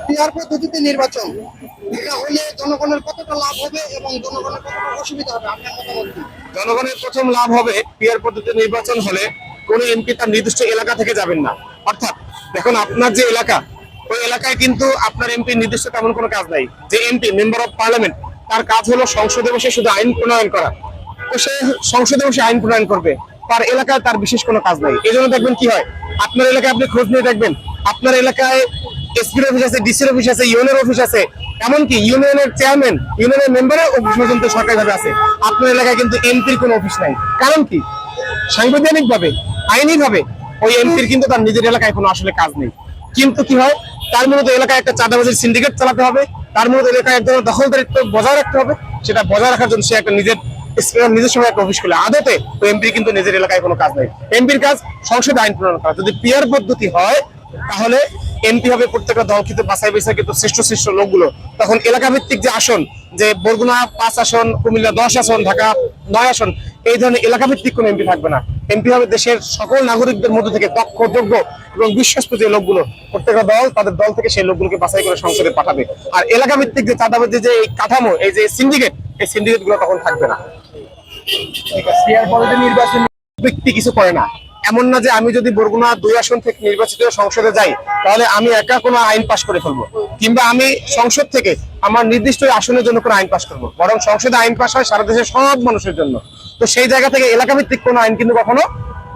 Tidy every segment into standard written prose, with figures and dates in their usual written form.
PR পদ্ধতিতে নির্বাচন এটা হলে জনগণের কতটা লাভ হবে এবং জনগণের কতটা অসুবিধা হবে আপনার মতামত কি? জনগণের প্রথম লাভ হবে পিআর পদ্ধতিতে নির্বাচন হলে কোন এমপি তার নির্দিষ্ট এলাকা থেকে যাবেন না। অর্থাৎ দেখুন আপনার যে এলাকা, ওই এলাকায় কিন্তু আপনার এমপি নির্দিষ্ট তেমন কোনো কাজ নাই। যে এমপি মেম্বার অফ পার্লামেন্ট, তার কাজ হলো সংসদে বসে শুধু আইন প্রণয়ন করা। তো সে সংসদে বসে আইন প্রণয়ন করবে, তার এলাকায় তার বিশেষ কোনো কাজ নাই। এই জন্য দেখবেন কি হয়, আপনার এলাকায় আপনি খোঁজ নিয়ে দেখবেন আপনার এলাকায় এসপির অফিস আছে, ডিসির অফিস আছে, ইউনিয়নের অফিস আছে, এমনকি ইউনিয়নের চেয়ারম্যান, ইউনিয়নের মেম্বারের অফিস পর্যন্ত সরকারি ভাবে আছে। আপনার এলাকায় কিন্তু এমপির কোনো অফিস নাই। কারণ কি? সাংবিধানিক ভাবে, আইনি ভাবে ওই এমপির কিন্তু তার নিজের এলাকায় কোনো আসলে কাজ নেই। কিন্তু কি হয়, তার মূলত এলাকায় একটা চাঁদাবাজির সিন্ডিকেট চালাতে হবে, তার মূলত এলাকায় একদম দখলদারিত্ব বজায় রাখতে হবে। সেটা বজায় রাখার জন্য সে একটা নিজস্ব একটা অফিস খুলে। আদতে তো এমপির কিন্তু নিজের এলাকায় কোনো কাজ নেই। এমপির কাজ সংসদে আইন প্রণয়ন করা। যদি পিআর পদ্ধতি হয় তাহলে এমপি হবে প্রত্যেকটা দল কিন্তু বাছাই বাছাই কিন্তু শ্রেষ্ঠ শ্রেষ্ঠ লোকগুলো। তখন এলাকা ভিত্তিক যে আসন, যে বরগুনা 5 আসন, কুমিল্লা 10 আসন, ঢাকা 9 আসন, এই ধরনের এলাকা ভিত্তিক কোনো এমপি থাকবে না। এমপি হবে দেশের সকল নাগরিকদের মধ্যে থেকে দক্ষ, যোগ্য এবং বিশ্বস্ত যে লোকগুলো, প্রত্যেকটা দল তাদের দল থেকে সেই লোকগুলোকে বাছাই করে সংসদে পাঠাবে। আর এলাকা ভিত্তিক যে চাঁদাবাজি যে এই কাঠামো, এই যে সিন্ডিকেট, এই সিন্ডিকেট গুলো তখন থাকবে না। পিআর পদ্ধতি নির্বাচন ব্যক্তি কিছু করে না। এমন না যে আমি যদি বরগুনা 2 আসন থেকে নির্বাচিত সংসদে যাই তাহলে আমি একা কোনো আইন পাশ করে ফেলবো, কিংবা আমি সংসদ থেকে আমার নির্দিষ্ট আসনের জন্য কোনো আইন পাশ করবো। বরং সংসদে আইন পাশ হয় সারা দেশের সব মানুষের জন্য। তো সেই জায়গা থেকে এলাকা ভিত্তিক কোনো আইন কিন্তু কখনো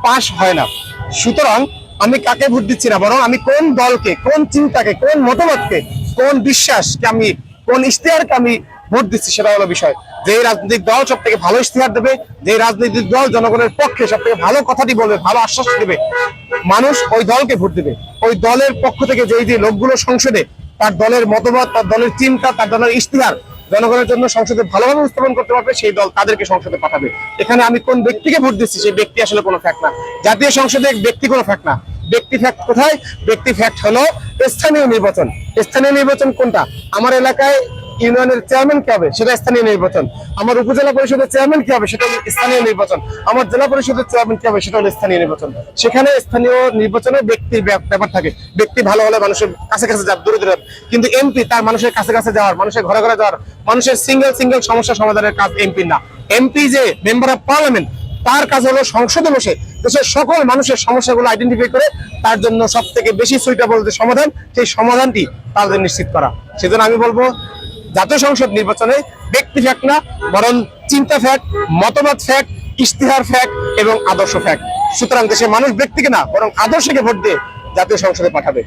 পাশ হয় না। সুতরাং আমি কাকে ভোট দিচ্ছি না, বরং আমি কোন দলকে, কোন চিন্তাকে, কোন মতবাদকে, কোন বিশ্বাসকে, আমি কোন ইশতেহারকে আমি ভোট দিচ্ছি সেটা হলো বিষয়। যে রাজনৈতিক দল সব থেকে ভালো ইশতেহার দেবে, যে রাজনৈতিক দল জনগণের পক্ষে সব থেকে ভালো কথাটি বলবে, ভালো আশ্বাস দেবে, মানুষ ওই দলকে ভোট দেবে। ওই দলের পক্ষ থেকে যে লোকগুলো সংসদে তার দলের মতবাদ, তার দলের চিন্তা, তার দলের ইশতেহার জনগণের জন্য সংসদে ভালোভাবে উপস্থাপন করতে পারবে, সেই দল তাদেরকে সংসদে পাঠাবে। এখানে আমি কোন ব্যক্তিকে ভোট দিচ্ছি সেই ব্যক্তি আসলে কোনো ফ্যাক্ট না। জাতীয় সংসদে ব্যক্তি কোনো ফ্যাক্ট না। ব্যক্তি ফ্যাক্ট কোথায়? ব্যক্তি ফ্যাক্ট হলো স্থানীয় নির্বাচন। স্থানীয় নির্বাচন কোনটা? আমার এলাকায় ইউনিয়নের চেয়ারম্যান কি হবে সেটা স্থানীয় নির্বাচন, আমার উপজেলা পরিষদের চেয়ারম্যান কি হবে সেটা স্থানীয় নির্বাচন, আমার জেলা পরিষদের চেয়ারম্যান কি হবে সেটা হলো স্থানীয় নির্বাচন। সেখানে স্থানীয় নির্বাচনে ব্যক্তির ব্যাপার থাকে। ব্যক্তি ভালো হলে মানুষের কাছে কাছে যাবে, দূরে দূরে। কিন্তু এমপি তার মানুষের কাছে কাছে যাওয়ার, মানুষের ঘরে ঘরে যাওয়ার, মানুষের সিঙ্গেল সমস্যা সমাধানের কাজ এমপির না। এমপি যে মেম্বার অফ পার্লামেন্ট, তার কাজ হলো সংসদে বসে দেশের সকল মানুষের সমস্যাগুলো আইডেন্টিফাই করে তার জন্য সব থেকে বেশি সুইটেবল যে সমাধান, সেই সমাধানটি তাদের নিশ্চিত করা। সেজন্য আমি বলবো জাতীয় সংসদ নির্বাচনে ব্যক্তি ফ্যাক্ট না, বরং চিন্তা ফ্যাক্ট, মতবাদ ফ্যাক্ট, ইশতেহার ফ্যাক্ট এবং আদর্শ ফ্যাক্ট। সুতরাং দেশের মানুষ ব্যক্তিকে না, বরং আদর্শকে ভোট দিয়ে জাতীয় সংসদে পাঠাবে।